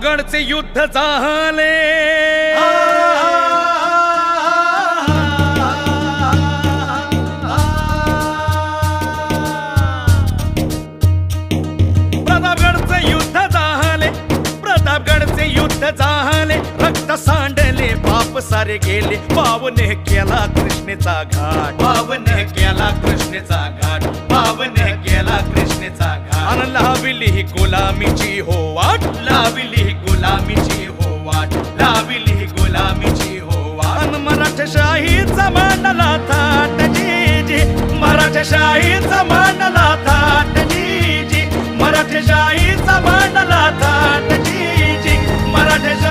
प्रतापगडचे युद्ध झाले, प्रतापगडचे युद्ध झाले, प्रतापगडचे युद्ध झाले, रक्त सांडले पाप सारे गेले, पावने केला कृष्णेचा घाट, पावने केला कृष्णेचा घाट, पावने केला कृष्णेचा घाट, अन लाविली ही गुलामीची हो वाट, लाविली ही गुलामीची हो वाट, लाविली ही गुलामीची हो वाट, अन मराठशाहीचा मांडला थाट जी जी, मराठशाहीचा